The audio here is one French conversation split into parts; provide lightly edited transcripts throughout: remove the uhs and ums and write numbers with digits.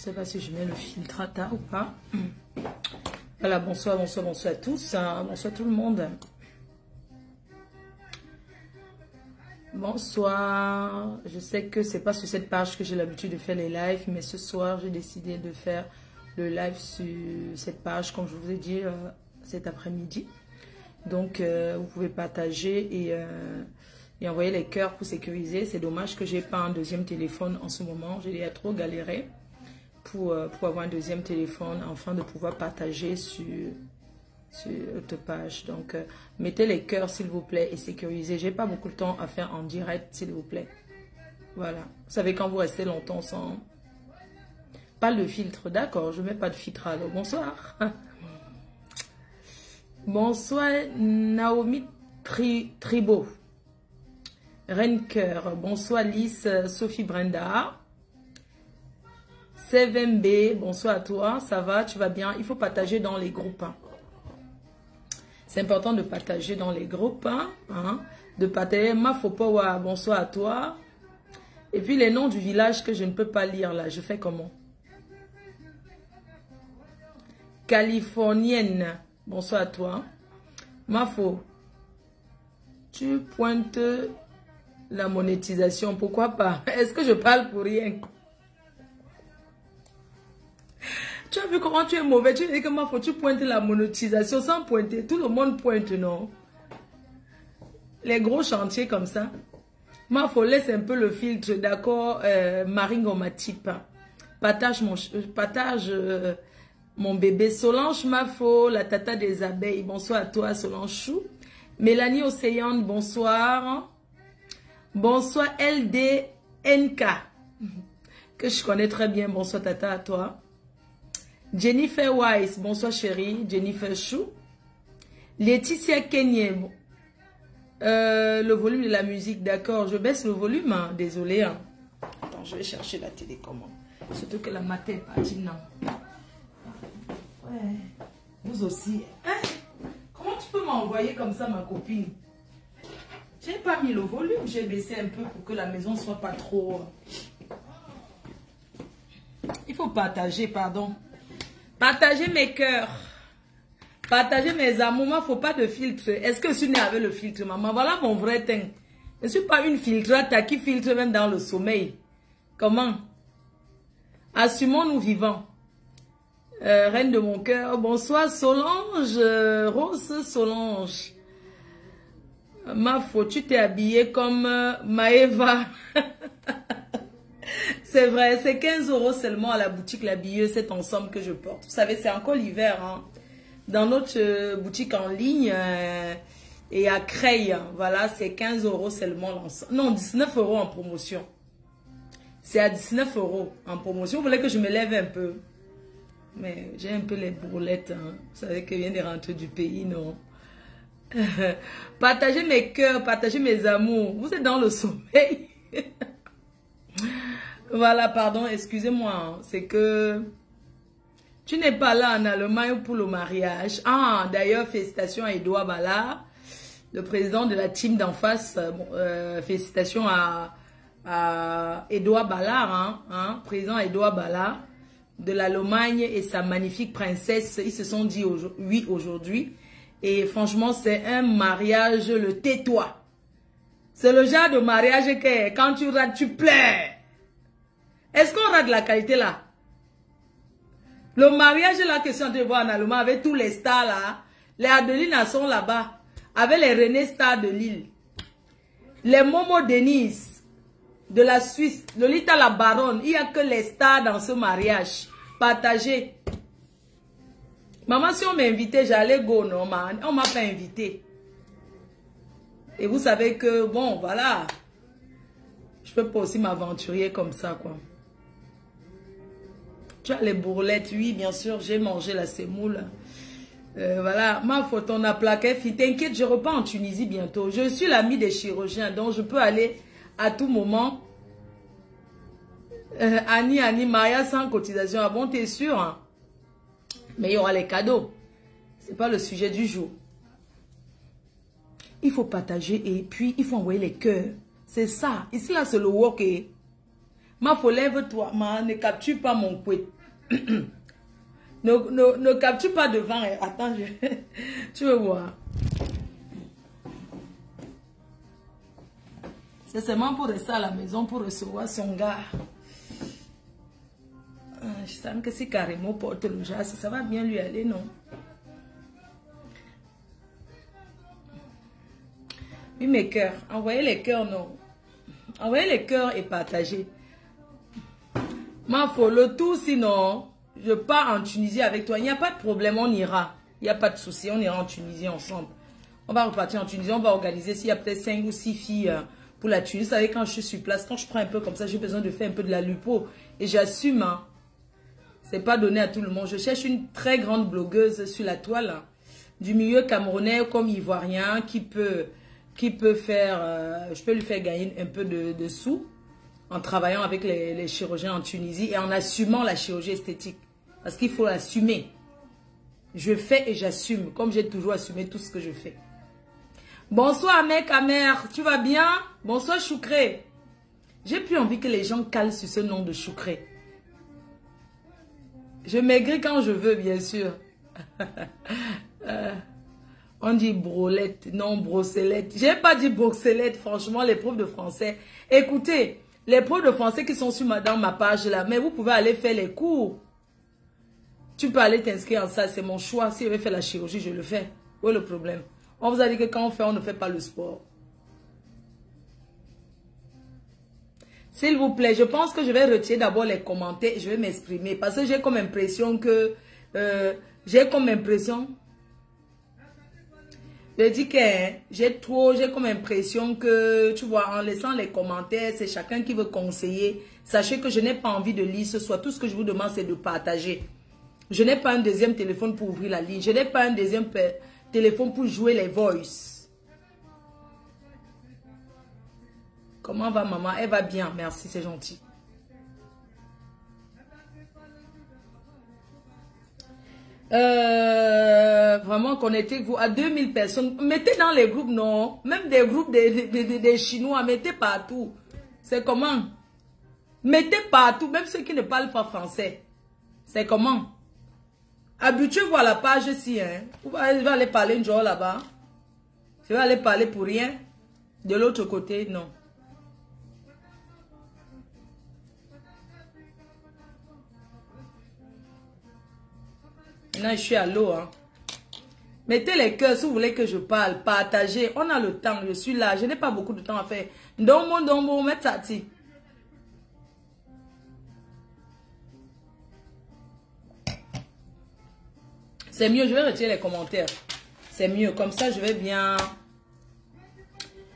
sais pas si je mets le filtre à tas ou pas. Voilà, bonsoir, bonsoir, bonsoir à tous. Bonsoir tout le monde. Bonsoir. Je sais que c'est pas sur cette page que j'ai l'habitude de faire les lives, mais ce soir, j'ai décidé de faire le live sur cette page, comme je vous ai dit, cet après-midi. Donc, vous pouvez partager et envoyer les cœurs pour sécuriser. C'est dommage que j'ai pas un deuxième téléphone en ce moment. J'ai trop galéré pour avoir un deuxième téléphone, afin de pouvoir partager sur votre page. Donc, mettez les cœurs, s'il vous plaît, et sécurisez. J'ai pas beaucoup de temps à faire en direct, s'il vous plaît. Voilà. Vous savez, quand vous restez longtemps sans... Pas le filtre, d'accord, je mets pas de filtre alors. Bonsoir. Bonsoir, Naomi Tribo. Reine Cœur. Bonsoir, Lys, Sophie Brenda. CVMB, bonsoir à toi, ça va, tu vas bien? Il faut partager dans les groupes. Hein. C'est important de partager dans les groupes. Hein. De partager. Mafopowa, bonsoir à toi. Et puis les noms du village que je ne peux pas lire là, je fais comment? Californienne, bonsoir à toi. Mafo, tu pointes la monétisation, pourquoi pas? Est-ce que je parle pour rien? Tu as vu comment tu es mauvais? Tu dis que Mafo, tu pointes la monétisation sans pointer. Tout le monde pointe, non? Les gros chantiers comme ça. Mafo, laisse un peu le filtre, d'accord? Maringo Matip. Partage mon bébé. Solange Mafo, la tata des abeilles. Bonsoir à toi, Solange Chou. Mélanie Océane, bonsoir. Bonsoir LDNK. Que je connais très bien. Bonsoir tata à toi. Jennifer Weiss, bonsoir chérie. Jennifer Chou. Laetitia Kenye. Le volume de la musique, d'accord. Je baisse le volume, hein. Désolé. Hein. Attends, je vais chercher la télécommande. Surtout que la matin est partie, non. Ouais. Vous aussi. Hein? Comment tu peux m'envoyer comme ça, ma copine? J'ai pas mis le volume. J'ai baissé un peu pour que la maison soit pas trop... Il faut partager, pardon. Partager mes cœurs. Partager mes amours. Moi, faut pas de filtre. Est-ce que je suis née avec le filtre, maman? Voilà mon vrai teint. Je ne suis pas une filtrate qui filtre même dans le sommeil. Comment? Assumons-nous vivants. Reine de mon cœur. Bonsoir Solange. Rose Solange. Mafo, tu t'es habillée comme Maëva. C'est vrai, c'est 15 € seulement à la boutique La Billeuse, cet ensemble que je porte. Vous savez, c'est encore l'hiver. Hein. Dans notre boutique en ligne et à Creil, voilà, c'est 15 € seulement l'ensemble. Non, 19 € en promotion. C'est à 19 € en promotion. Vous voulez que je me lève un peu? Mais j'ai un peu les bourrelettes. Hein. Vous savez que je viens de rentrer du pays, non? Partagez mes cœurs, partagez mes amours. Vous êtes dans le sommeil. Voilà, pardon, excusez-moi. C'est que tu n'es pas là en Allemagne pour le mariage. Ah, d'ailleurs, félicitations à Edouard Ballard, le président de la team d'en face. Félicitations à Edouard Ballard, hein, président Edouard Ballard de l'Allemagne et sa magnifique princesse. Ils se sont dit oui aujourd'hui. Et franchement, c'est un mariage, le tais-toi. C'est le genre de mariage que quand tu rates, tu pleures. Est-ce qu'on rate de la qualité là? Le mariage là que je suis en train de voir en Allemagne avec tous les stars là. Les Adelina sont là-bas. Avec les René Stars de Lille. Les Momo Denise de la Suisse. Lolita la Baronne. Il n'y a que les stars dans ce mariage. Partagez. Maman, si on m'invitait, j'allais go, non, man. On m'a pas invité. Et vous savez que, bon, voilà. Je peux pas aussi m'aventurer comme ça, quoi. Tu as les bourrelettes, oui, bien sûr, j'ai mangé la semoule. Voilà, ma faute, on a plaqué. T'inquiète, je repars en Tunisie bientôt. Je suis l'ami des chirurgiens, donc je peux aller à tout moment. Annie, Maya sans cotisation. Ah bon, t'es sûr, hein? Mais il y aura les cadeaux. C'est pas le sujet du jour. Il faut partager et puis il faut envoyer les cœurs. C'est ça. Ici, là, c'est le work. Ma faut lève-toi, ne capture pas mon couette. Ne capture pas devant. Attends, tu veux voir. C'est seulement pour rester à la maison pour recevoir son gars. Je sens que si Carrément porte le jas, ça va bien lui aller, non? Oui, mes cœurs. Envoyez les cœurs, non. Envoyez les cœurs et partagez. Ma folle, tout sinon, je pars en Tunisie avec toi. Il n'y a pas de problème, on ira. Il n'y a pas de souci, on ira en Tunisie ensemble. On va repartir en Tunisie, on va organiser s'il y a peut-être 5 ou 6 filles pour la Tunisie. Vous savez, quand je suis sur place, quand je prends un peu comme ça, j'ai besoin de faire un peu de la lupo. Et j'assume, hein. C'est pas donné à tout le monde. Je cherche une très grande blogueuse sur la toile, hein, du milieu camerounais comme ivoirien, qui peut faire, je peux lui faire gagner un peu de sous en travaillant avec les chirurgiens en Tunisie et en assumant la chirurgie esthétique. Parce qu'il faut assumer. Je fais et j'assume, comme j'ai toujours assumé tout ce que je fais. Bonsoir mec, Amer, tu vas bien? Bonsoir Choukré. J'ai plus envie que les gens calent sur ce nom de Choukré. Je maigris quand je veux, bien sûr. On dit brolette, non brosselette. J'ai pas dit brosselette, franchement, les profs de français. Écoutez, les profs de français qui sont dans ma page là, mais vous pouvez aller faire les cours. Tu peux aller t'inscrire en ça, c'est mon choix. Si je vais faire la chirurgie, je le fais. Où est le problème? On vous a dit que quand on fait, on ne fait pas le sport. S'il vous plaît, je pense que je vais retirer d'abord les commentaires et je vais m'exprimer. Parce que j'ai comme impression que... j'ai comme impression que, tu vois, en laissant les commentaires, c'est chacun qui veut conseiller. Sachez que je n'ai pas envie de lire ce soir. Tout ce que je vous demande, c'est de partager. Je n'ai pas un deuxième téléphone pour ouvrir la ligne. Je n'ai pas un deuxième téléphone pour jouer les voices. Comment va maman? Elle va bien, merci, c'est gentil. Vraiment connectez-vous à 2000 personnes. Mettez dans les groupes, non. Même des groupes des Chinois, mettez partout. C'est comment? Mettez partout, même ceux qui ne parlent pas français. C'est comment? Habituez-vous à la page ici. Hein. Je vais aller parler une jour là-bas. Je vais aller parler pour rien. De l'autre côté, non. Maintenant, je suis à l'eau. Hein. Mettez les cœurs si vous voulez que je parle. Partagez. On a le temps. Je suis là. Je n'ai pas beaucoup de temps à faire. Dombo, mettez ça. C'est mieux. Je vais retirer les commentaires. C'est mieux. Comme ça, je vais bien...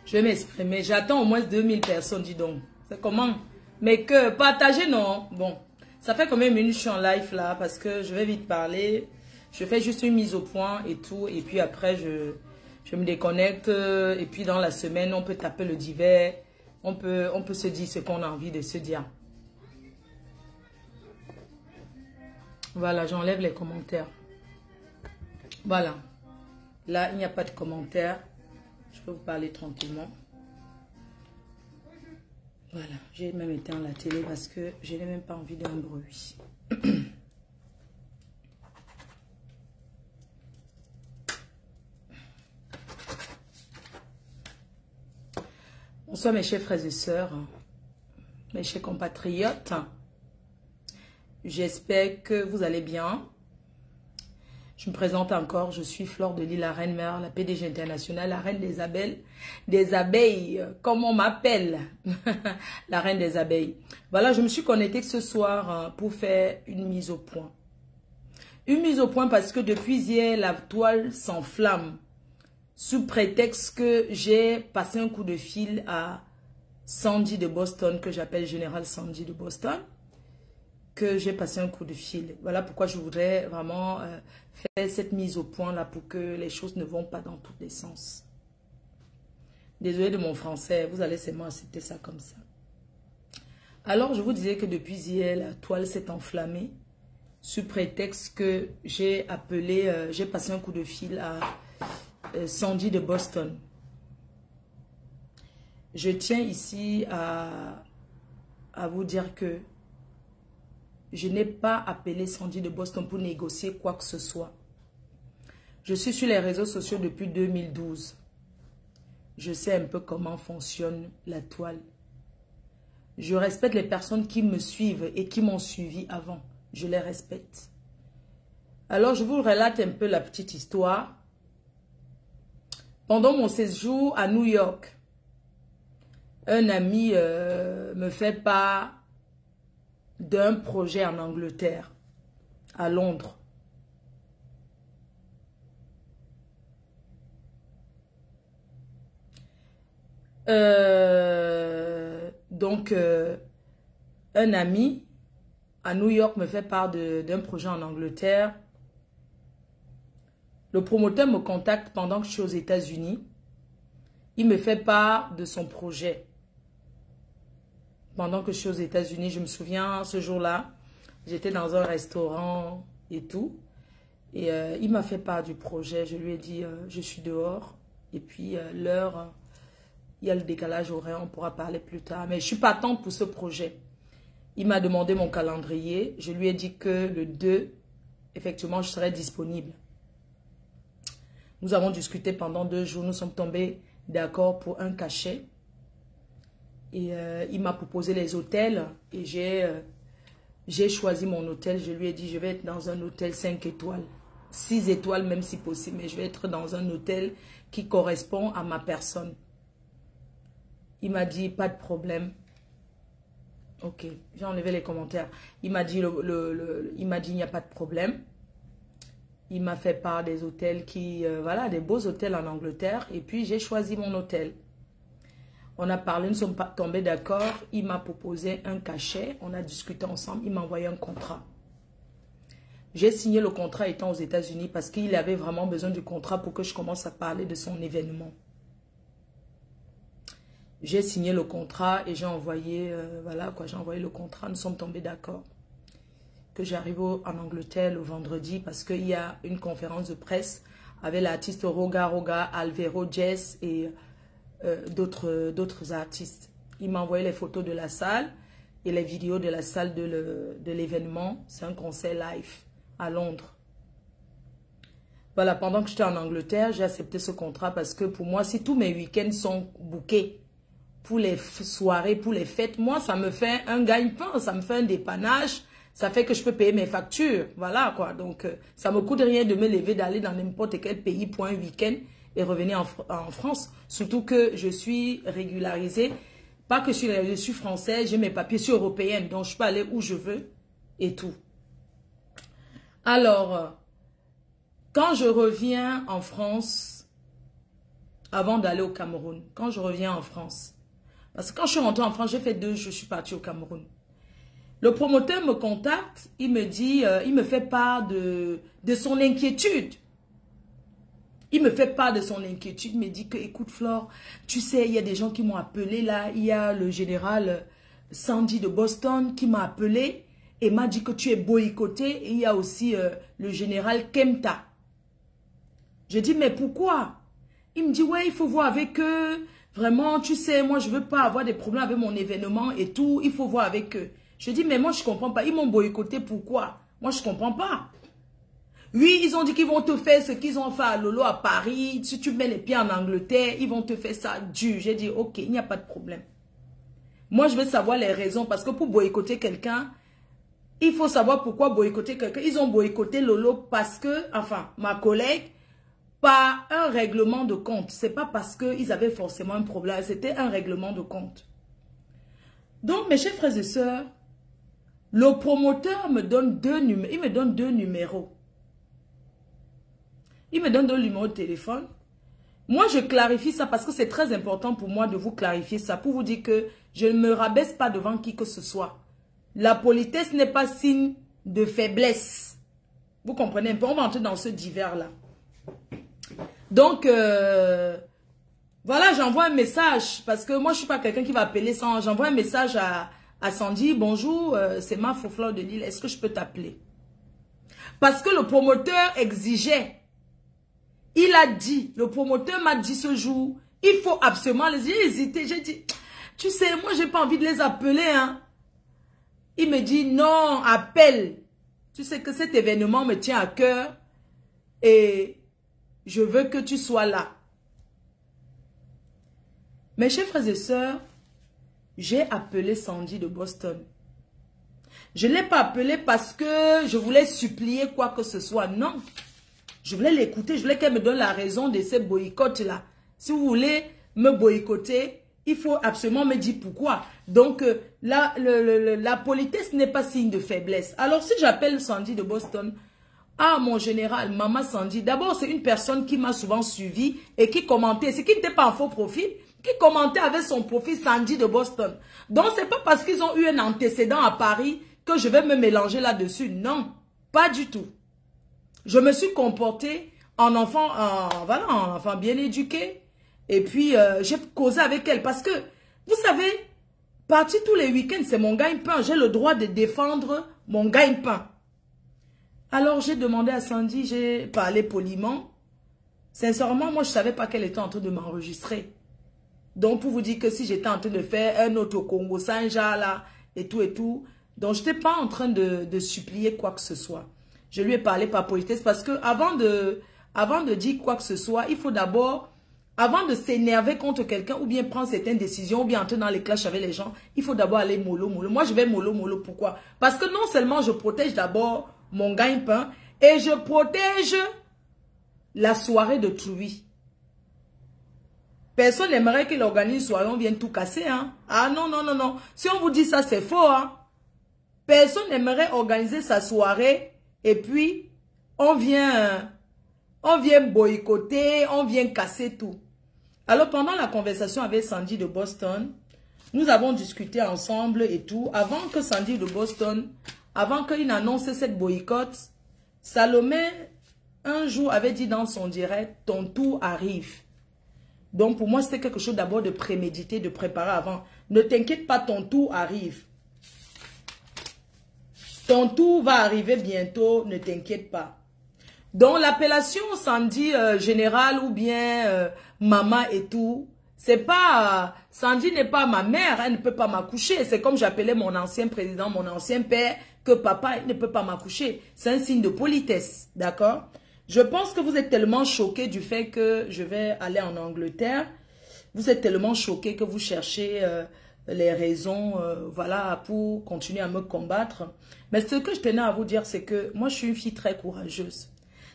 Je vais m'exprimer. J'attends au moins 2000 personnes, dis donc. C'est comment? Mais que partagez, non. Bon. Ça fait quand même une minute que je suis en live là parce que je vais vite parler. Je fais juste une mise au point et tout. Et puis après, je me déconnecte. Et puis dans la semaine, on peut taper le divers. On peut se dire ce qu'on a envie de se dire. Voilà, j'enlève les commentaires. Voilà. Là, il n'y a pas de commentaires. Je peux vous parler tranquillement. Voilà, j'ai même éteint la télé parce que je n'ai même pas envie d'un bruit. Bonsoir mes chers frères et sœurs, mes chers compatriotes. J'espère que vous allez bien. Je me présente encore, je suis Fleur de Lille, la reine mère, la PDG internationale, la reine des abeilles, comme on m'appelle, la reine des abeilles. Voilà, je me suis connectée ce soir pour faire une mise au point. Une mise au point parce que depuis hier, la toile s'enflamme sous prétexte que j'ai passé un coup de fil à Sandy de Boston, que j'appelle Général Sandy de Boston. Que j'ai passé un coup de fil. Voilà pourquoi je voudrais vraiment faire cette mise au point là pour que les choses ne vont pas dans tous les sens. Désolé de mon français, vous allez seulement accepter ça comme ça. Alors je vous disais que depuis hier, la toile s'est enflammée sous prétexte que j'ai j'ai passé un coup de fil à Sandy de Boston. Je tiens ici à à vous dire que je n'ai pas appelé Sandy de Boston pour négocier quoi que ce soit. Je suis sur les réseaux sociaux depuis 2012. Je sais un peu comment fonctionne la toile. Je respecte les personnes qui me suivent et qui m'ont suivi avant. Je les respecte. Alors, je vous relate un peu la petite histoire. Pendant mon séjour à New York, un ami me fait part d'un projet en Angleterre, à Londres. Un ami à New York me fait part d'un projet en Angleterre. Le promoteur me contacte pendant que je suis aux États-Unis. Il me fait part de son projet. Pendant que je suis aux États-Unis, je me souviens, ce jour-là, j'étais dans un restaurant et tout. Et il m'a fait part du projet. Je lui ai dit, je suis dehors. Et puis, l'heure, il y a le décalage horaire, on pourra parler plus tard. Mais je suis partante pour ce projet. Il m'a demandé mon calendrier. Je lui ai dit que le 2, effectivement, je serai disponible. Nous avons discuté pendant 2 jours. Nous sommes tombés d'accord pour un cachet. Et il m'a proposé les hôtels. Et j'ai choisi mon hôtel. Je lui ai dit, je vais être dans un hôtel 5 étoiles. 6 étoiles même si possible. Mais je vais être dans un hôtel qui correspond à ma personne. Il m'a dit, pas de problème. Ok, j'ai enlevé les commentaires. Il m'a dit, il n'y a pas de problème. Il m'a fait part des hôtels voilà, des beaux hôtels en Angleterre. Et puis, j'ai choisi mon hôtel. On a parlé, nous sommes tombés d'accord. Il m'a proposé un cachet. On a discuté ensemble. Il m'a envoyé un contrat. J'ai signé le contrat étant aux États-Unis parce qu'il avait vraiment besoin du contrat pour que je commence à parler de son événement. J'ai signé le contrat et j'ai envoyé, voilà quoi, j'ai envoyé le contrat. Nous sommes tombés d'accord que j'arrive en Angleterre le vendredi parce qu'il y a une conférence de presse avec l'artiste Roga, Alvaro Jess et d'autres artistes. Il m'a envoyé les photos de la salle et les vidéos de la salle de l'événement. C'est un concert live à Londres. Voilà, pendant que j'étais en Angleterre, j'ai accepté ce contrat parce que pour moi, si tous mes week-ends sont bookés, pour les soirées, pour les fêtes, moi, ça me fait un gagne-pain, ça me fait un dépannage, ça fait que je peux payer mes factures, voilà quoi. Donc, ça me coûte rien de me lever, d'aller dans n'importe quel pays pour un week-end et revenir en France. Surtout que je suis régularisée, pas que je suis française, j'ai mes papiers, je suis européenne, donc je peux aller où je veux et tout. Alors, quand je reviens en France, avant d'aller au Cameroun, quand je reviens en France, parce que quand je suis rentrée en France, j'ai fait 2 jours, je suis partie au Cameroun. Le promoteur me contacte, il me dit, il me fait part de son inquiétude. Il me fait part de son inquiétude, il me dit que, écoute Flore, tu sais, il y a des gens qui m'ont appelé là, il y a le général Sandy de Boston qui m'a appelé et m'a dit que tu es boycotté et il y a aussi le général Kemta. Je dis, mais pourquoi? Il me dit, ouais, il faut voir avec eux. Vraiment, tu sais, moi, je veux pas avoir des problèmes avec mon événement et tout. Il faut voir avec eux. Je dis, mais moi, je comprends pas. Ils m'ont boycotté, pourquoi? Moi, je comprends pas. Oui, ils ont dit qu'ils vont te faire ce qu'ils ont fait à Lolo à Paris. Si tu mets les pieds en Angleterre, ils vont te faire ça dur. J'ai dit, ok, il n'y a pas de problème. Moi, je veux savoir les raisons. Parce que pour boycotter quelqu'un, il faut savoir pourquoi boycotter quelqu'un. Ils ont boycotté Lolo parce que, enfin, ma collègue, par un règlement de compte. C'est pas parce qu'ils avaient forcément un problème. C'était un règlement de compte. Donc, mes chers frères et sœurs, le promoteur me donne 2 numéros. Il me donne 2 numéros. Il me donne 2 numéros de téléphone. Moi, je clarifie ça parce que c'est très important pour moi de vous clarifier ça. Pour vous dire que je ne me rabaisse pas devant qui que ce soit. La politesse n'est pas signe de faiblesse. Vous comprenez un peu? On va entrer dans ce divers-là. Donc, voilà, j'envoie un message. Parce que moi, je ne suis pas quelqu'un qui va appeler sans... J'envoie un message à Sandy. Bonjour, c'est ma Flore de Lille. Est-ce que je peux t'appeler? Parce que le promoteur exigeait. Il a dit, le promoteur m'a dit ce jour, il faut absolument les... J'ai hésité, j'ai dit, tu sais, moi, j'ai pas envie de les appeler, hein. Il me dit, non, appelle. Tu sais que cet événement me tient à cœur et je veux que tu sois là. Mes chers frères et sœurs, j'ai appelé Sandy de Boston. Je ne l'ai pas appelée parce que je voulais supplier quoi que ce soit. Non. Je voulais l'écouter. Je voulais qu'elle me donne la raison de ces boycotts-là. Si vous voulez me boycotter, il faut absolument me dire pourquoi. Donc, la politesse n'est pas signe de faiblesse. Alors, si j'appelle Sandy de Boston, ah, mon général, maman Sandy, d'abord, c'est une personne qui m'a souvent suivi et qui commentait. C'est qui n'était pas en faux profil, qui commentait avec son profil Sandy de Boston. Donc, c'est pas parce qu'ils ont eu un antécédent à Paris que je vais me mélanger là-dessus. Non, pas du tout. Je me suis comportée en enfant, voilà, en enfant bien éduqué. Et puis, j'ai causé avec elle parce que, vous savez, partir tous les week-ends, c'est mon gagne-pain. J'ai le droit de défendre mon gagne-pain. Alors, j'ai demandé à Sandy, j'ai parlé poliment. Sincèrement, moi, je ne savais pas qu'elle était en train de m'enregistrer. Donc, pour vous dire que si j'étais en train de faire un autre Congo Saint-Jean, là, et tout, donc je n'étais pas en train de supplier quoi que ce soit. Je lui ai parlé par politesse parce que avant de dire quoi que ce soit, il faut d'abord, avant de s'énerver contre quelqu'un ou bien prendre certaines décisions ou bien entrer dans les clashs avec les gens, il faut d'abord aller mollo. Moi, je vais mollo. Pourquoi? Parce que non seulement je protège d'abord mon gagne-pain et je protège la soirée de Trouy. Personne n'aimerait qu'il organise une soirée, on vienne tout casser. Hein? Ah non. Si on vous dit ça, c'est faux. Hein? Personne n'aimerait organiser sa soirée et puis on vient boycotter, on vient casser tout. Alors pendant la conversation avec Sandy de Boston, nous avons discuté ensemble et tout. Avant que Sandy de Boston, avant qu'il n'annonce cette boycott, Salomé un jour avait dit dans son direct, ton tour arrive. Donc pour moi c'était quelque chose d'abord de prémédité, de préparer avant. Ne t'inquiète pas, ton tour arrive. Ton tour va arriver bientôt, ne t'inquiète pas. Donc l'appellation Sandy générale ou bien maman et tout, c'est pas, Sandy n'est pas ma mère, elle ne peut pas m'accoucher. C'est comme j'appelais mon ancien président, mon ancien père, que papa il ne peut pas m'accoucher. C'est un signe de politesse, d'accord? Je pense que vous êtes tellement choqués du fait que je vais aller en Angleterre. Vous êtes tellement choqués que vous cherchez les raisons voilà, pour continuer à me combattre. Mais ce que je tenais à vous dire, c'est que moi, je suis une fille très courageuse.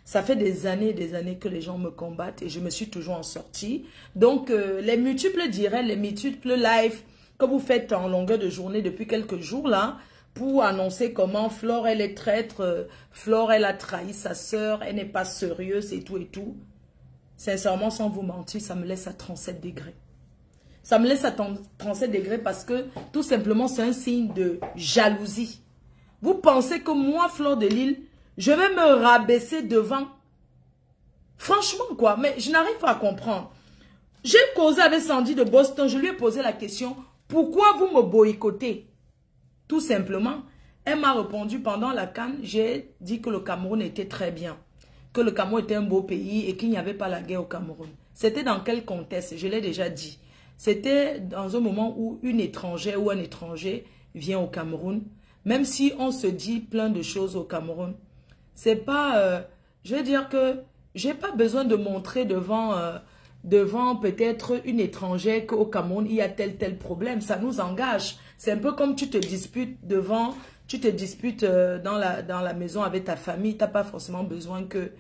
Ça fait des années que les gens me combattent et je me suis toujours en sortie. Donc, les multiples directs, les multiples lives que vous faites en longueur de journée depuis quelques jours là, pour annoncer comment Flore, elle est traître, Flore, elle a trahi sa sœur, elle n'est pas sérieuse et tout. Sincèrement, sans vous mentir, ça me laisse à 37 degrés. Ça me laisse à 37 degrés parce que, tout simplement, c'est un signe de jalousie. Vous pensez que moi, Fleur de Lille, je vais me rabaisser devant? Franchement, quoi, mais je n'arrive pas à comprendre. J'ai causé avec Sandy de Boston, je lui ai posé la question, pourquoi vous me boycottez? Tout simplement, elle m'a répondu pendant la CAN, j'ai dit que le Cameroun était très bien, que le Cameroun était un beau pays et qu'il n'y avait pas la guerre au Cameroun. C'était dans quel contexte? Je l'ai déjà dit. C'était dans un moment où une étrangère ou un étranger vient au Cameroun, même si on se dit plein de choses au Cameroun. C'est pas, je veux dire que j'ai pas besoin de montrer devant peut-être une étrangère qu'au Cameroun, il y a tel problème. Ça nous engage. C'est un peu comme tu te disputes dans la maison avec ta famille. Tu n'as pas forcément besoin que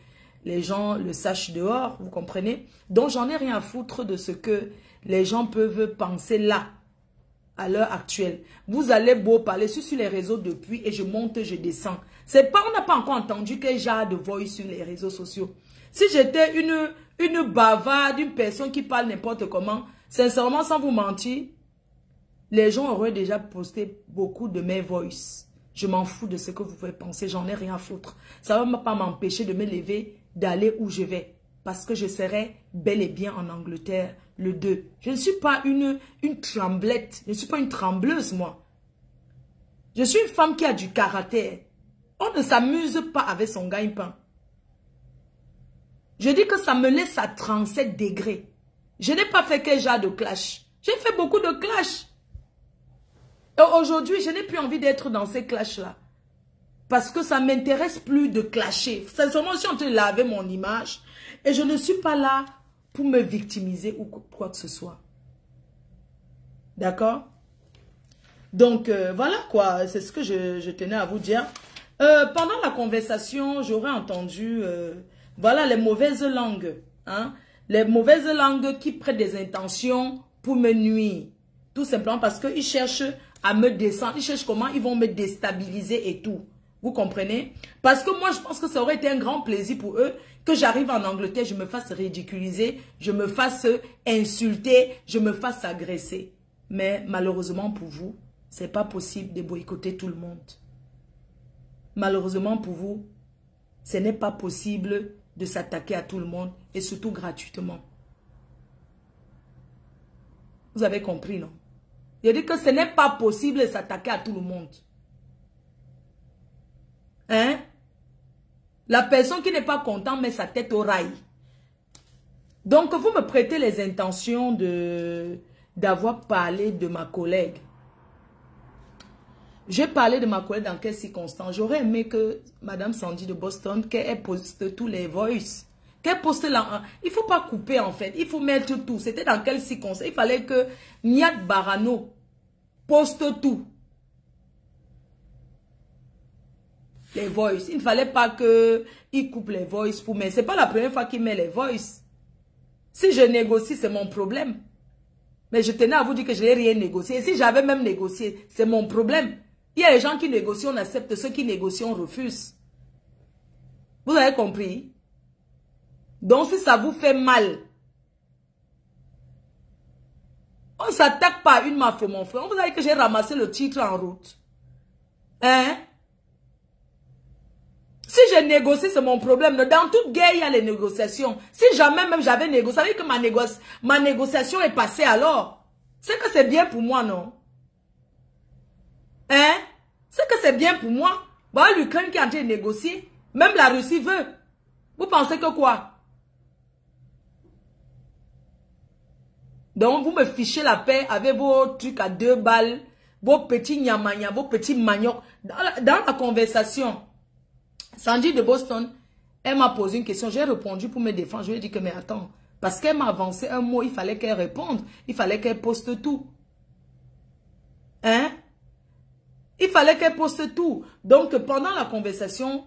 les gens le sachent dehors, vous comprenez? Donc, j'en ai rien à foutre de ce que les gens peuvent penser là, à l'heure actuelle. Vous allez beau parler sur les réseaux depuis et je monte, je descends. C'est pas, on n'a pas encore entendu que j'ai de voix sur les réseaux sociaux. Si j'étais une bavarde, une personne qui parle n'importe comment, sincèrement, sans vous mentir, les gens auraient déjà posté beaucoup de mes voices. Je m'en fous de ce que vous pouvez penser, j'en ai rien à foutre. Ça ne va pas m'empêcher de me lever, d'aller où je vais. Parce que je serai bel et bien en Angleterre le 2. Je ne suis pas une tremblette, je ne suis pas une trembleuse, moi. Je suis une femme qui a du caractère. On ne s'amuse pas avec son gagne-pain. Je dis que ça me laisse à 37 degrés. Je n'ai pas fait que j'ai de clash. J'ai fait beaucoup de clash. Et aujourd'hui, je n'ai plus envie d'être dans ces clashs-là. Parce que ça ne m'intéresse plus de clasher. Sincèrement, je suis en train de laver mon image. Et je ne suis pas là pour me victimiser ou quoi que ce soit. D'accord? Donc, voilà quoi. C'est ce que je tenais à vous dire. Pendant la conversation, j'aurais entendu, voilà, les mauvaises langues. Hein? Les mauvaises langues qui prennent des intentions pour me nuire. Tout simplement parce qu'ils cherchent à me descendre. Ils cherchent comment ils vont me déstabiliser et tout. Vous comprenez? Parce que moi, je pense que ça aurait été un grand plaisir pour eux que j'arrive en Angleterre, je me fasse ridiculiser, je me fasse insulter, je me fasse agresser. Mais malheureusement pour vous, c'est pas possible de boycotter tout le monde. Malheureusement pour vous, ce n'est pas possible de s'attaquer à tout le monde et surtout gratuitement. Vous avez compris, non? Il dit que ce n'est pas possible de s'attaquer à tout le monde. Hein? La personne qui n'est pas contente met sa tête au rail. Donc, vous me prêtez les intentions d'avoir parlé de ma collègue. J'ai parlé de ma collègue dans quelles circonstances? J'aurais aimé que Madame Sandy de Boston, qu'elle poste tous les voices. Qu'elle poste là. Il ne faut pas couper en fait. Il faut mettre tout. C'était dans quelles circonstances? Il fallait que Niat Barano poste tout. Les voices. Il ne fallait pas qu'il coupe les voices pour moi. Ce n'est pas la première fois qu'il met les voices. Si je négocie, c'est mon problème. Mais je tenais à vous dire que je n'ai rien négocié. Et si j'avais même négocié, c'est mon problème. Il y a des gens qui négocient, on accepte. Ceux qui négocient, on refuse. Vous avez compris? Donc, si ça vous fait mal, on ne s'attaque pas à une mafia, mon frère. On vous a dit que j'ai ramassé le titre en route. Hein? Si je négocie, c'est mon problème. Dans toute guerre, il y a les négociations. Si jamais même j'avais négocié, ça veut dire que ma négociation est passée alors. C'est que c'est bien pour moi, non? Hein? C'est que c'est bien pour moi. Bon, l'Ukraine qui a en train de négocier, même la Russie veut. Vous pensez que quoi? Donc, vous me fichez la paix avec vos trucs à 2 balles, vos petits nyamanya, vos petits maniocs. Dans la conversation, Sandy de Boston, elle m'a posé une question. J'ai répondu pour me défendre. Je lui ai dit que, mais attends, parce qu'elle m'a avancé un mot, il fallait qu'elle réponde. Il fallait qu'elle poste tout. Hein? Il fallait qu'elle poste tout. Donc, pendant la conversation,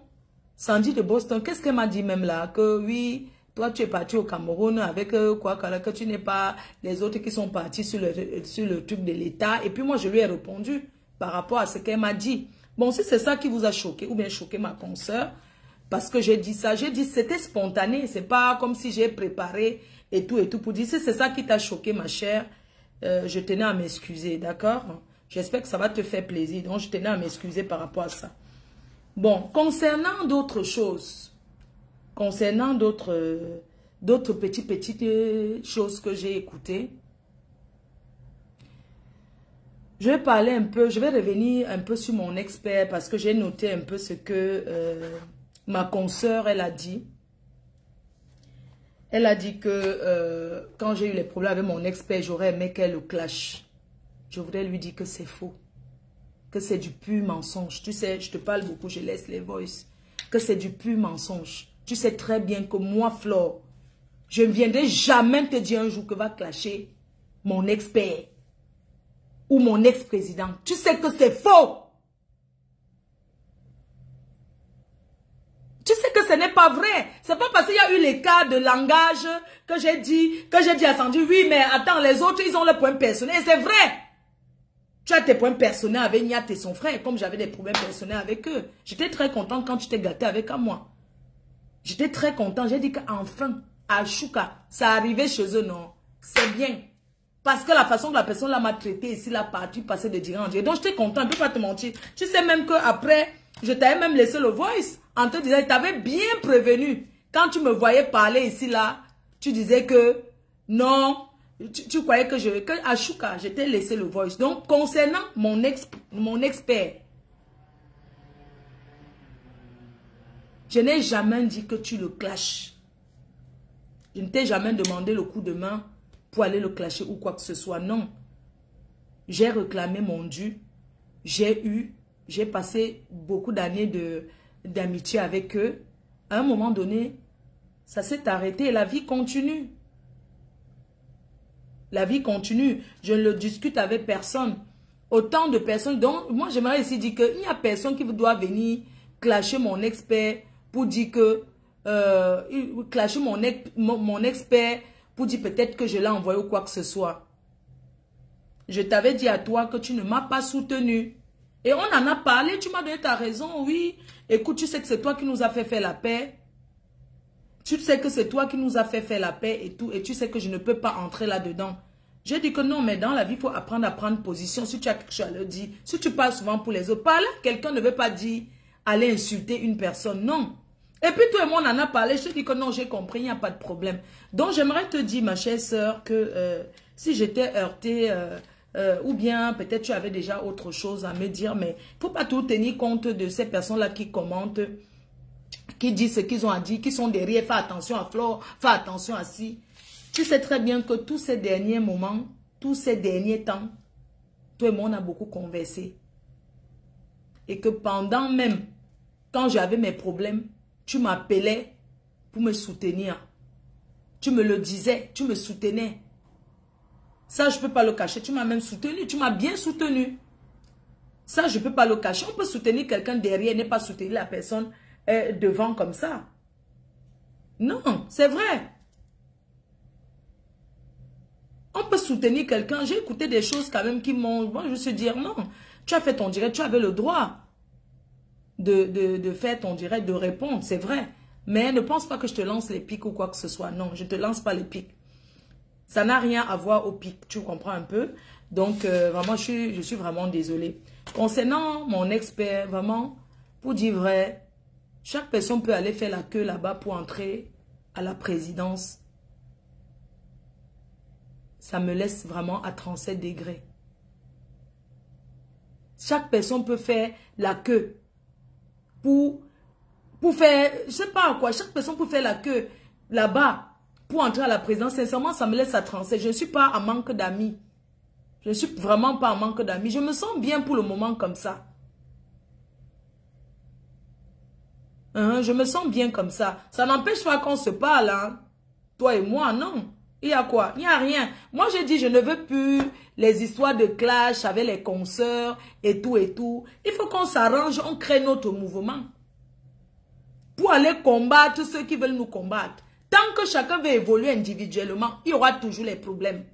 Sandy de Boston, qu'est-ce qu'elle m'a dit même là? Que oui, toi, tu es parti au Cameroun avec quoi, que tu n'es pas les autres qui sont partis sur le truc de l'État. Et puis moi, je lui ai répondu par rapport à ce qu'elle m'a dit. Bon, si c'est ça qui vous a choqué, ou bien choqué ma consoeur, parce que j'ai dit ça, j'ai dit c'était spontané, c'est pas comme si j'ai préparé et tout pour dire, si c'est ça qui t'a choqué, ma chère, je tenais à m'excuser, d'accord? J'espère que ça va te faire plaisir, donc je tenais à m'excuser par rapport à ça. Bon, concernant d'autres choses, concernant d'autres petites choses que j'ai écoutées, je vais parler un peu, je vais revenir un peu sur mon expert parce que j'ai noté un peu ce que ma consoeur, elle a dit. Elle a dit que quand j'ai eu les problèmes avec mon expert, j'aurais aimé qu'elle le clash. Je voudrais lui dire que c'est faux. Que c'est du pur mensonge. Tu sais, je te parle beaucoup, je laisse les voices. Que c'est du pur mensonge. Tu sais très bien que moi, Flore, je ne viendrai jamais te dire un jour que va clasher mon expert. Ou mon ex-président. Tu sais que c'est faux. Tu sais que ce n'est pas vrai. C'est pas parce qu'il y a eu les cas de langage que j'ai dit à Sandy, oui, mais attends, les autres, ils ont leurs points personnels. Et c'est vrai. Tu as tes points personnels avec Niat et son frère, comme j'avais des problèmes personnels avec eux. J'étais très contente quand tu t'es gâté avec moi. J'étais très contente. J'ai dit qu'enfin, à Chouka, ça arrivait chez eux, non. C'est bien. Parce que la façon que la personne m'a traité ici, la partie passée de dire en Dieu. Donc, j'étais content, je ne peux pas te mentir. Tu sais même qu'après, je t'avais même laissé le voice en te disant, je t'avais bien prévenu. Quand tu me voyais parler ici, là, tu disais que non, tu croyais que à Chouka, je t'ai laissé le voice. Donc, concernant mon expert, je n'ai jamais dit que tu le clashes. Je ne t'ai jamais demandé le coup de main pour aller le clasher ou quoi que ce soit. Non. J'ai réclamé mon dû j'ai passé beaucoup d'années d'amitié avec eux. À un moment donné, ça s'est arrêté et la vie continue. La vie continue. Je ne le discute avec personne. Autant de personnes. Donc, moi, j'aimerais ici dire qu'il n'y a personne qui doit venir clasher mon expert pour dire que... clasher mon expert pour dire peut-être que je l'ai envoyé ou quoi que ce soit. Je t'avais dit à toi que tu ne m'as pas soutenu. Et on en a parlé, tu m'as donné ta raison, oui. Écoute, tu sais que c'est toi qui nous as fait faire la paix. Tu sais que c'est toi qui nous as fait faire la paix et tout. Et tu sais que je ne peux pas entrer là-dedans. J'ai dit que non, mais dans la vie, il faut apprendre à prendre position. Si tu as quelque chose à le dire, si tu parles souvent pour les autres, parler à quelqu'un ne veut pas dire aller insulter une personne, non. Et puis toi et moi, on en a parlé. Je te dis que non, j'ai compris, il n'y a pas de problème. Donc, j'aimerais te dire, ma chère sœur, que si j'étais heurtée... ou bien peut-être tu avais déjà autre chose à me dire, mais il ne faut pas tout tenir compte de ces personnes-là qui commentent, qui disent ce qu'ils ont à dire, qui sont derrière, fais attention à Flore, fais attention à ci. Tu sais très bien que tous ces derniers moments, tous ces derniers temps, toi et moi on a beaucoup conversé. Et que pendant même, quand j'avais mes problèmes, tu m'appelais pour me soutenir. Tu me le disais, tu me soutenais. Ça, je ne peux pas le cacher. Tu m'as même soutenu. Tu m'as bien soutenu. Ça, je ne peux pas le cacher. On peut soutenir quelqu'un derrière, ne pas soutenir la personne devant comme ça. Non, c'est vrai. On peut soutenir quelqu'un. J'ai écouté des choses quand même qui m'ont... Moi, je me suis dit, non, tu as fait ton direct. Tu avais le droit de faire ton direct, de répondre. C'est vrai. Mais ne pense pas que je te lance les pics ou quoi que ce soit. Non, je ne te lance pas les pics. Ça n'a rien à voir au pic, tu comprends un peu. Donc, vraiment, je suis vraiment désolée. Concernant mon expert, vraiment, pour dire vrai, chaque personne peut aller faire la queue là-bas pour entrer à la présidence. Ça me laisse vraiment à 37 degrés. Chaque personne peut faire la queue pour faire, je sais pas quoi, chaque personne peut faire la queue là-bas. Pour entrer à la présidence, sincèrement, ça me laisse à 37. Je ne suis pas en manque d'amis. Je ne suis vraiment pas en manque d'amis. Je me sens bien pour le moment comme ça. Je me sens bien comme ça. Ça n'empêche pas qu'on se parle, hein. Toi et moi, non. Il y a quoi? Il n'y a rien. Moi, j'ai dit, je ne veux plus les histoires de clash avec les consoeurs et tout et tout. Il faut qu'on s'arrange, on crée notre mouvement. Pour aller combattre ceux qui veulent nous combattre. Tant que chacun veut évoluer individuellement, il y aura toujours les problèmes.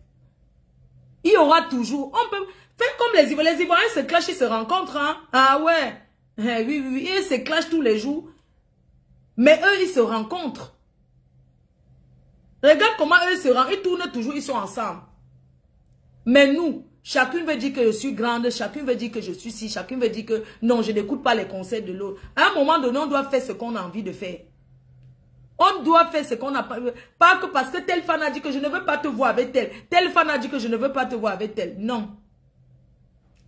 Il y aura toujours. On peut faire comme les Ivoiriens. Les Ivoiriens se clashent, ils se rencontrent. Hein? Ah ouais. Oui. Ils se clashent tous les jours. Mais eux, ils se rencontrent. Regarde comment eux se rencontrent. Ils tournent toujours, ils sont ensemble. Mais nous, chacune veut dire que je suis grande, chacune veut dire que je suis ci, chacune veut dire que non, je n'écoute pas les conseils de l'autre. À un moment donné, on doit faire ce qu'on a envie de faire. On doit faire ce qu'on n'a pas... Pas que parce que tel fan a dit que je ne veux pas te voir avec tel. Tel fan a dit que je ne veux pas te voir avec tel. Non.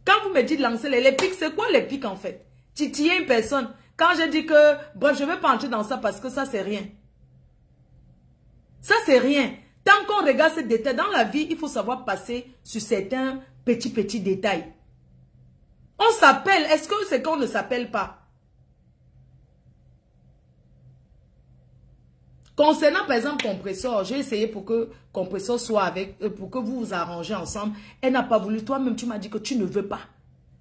Quand vous me dites lancer les pics, c'est quoi les pics en fait? Titiller une personne. Quand je dis que... Bref, je ne vais pas entrer dans ça parce que ça, c'est rien. Ça, c'est rien. Tant qu'on regarde ces détails, dans la vie, il faut savoir passer sur certains petits détails. On s'appelle. Est-ce que c'est qu'on ne s'appelle pas? Concernant par exemple Compressor, j'ai essayé pour que Compressor soit avec, pour que vous vous arrangez ensemble. Elle n'a pas voulu. Toi-même, tu m'as dit que tu ne veux pas.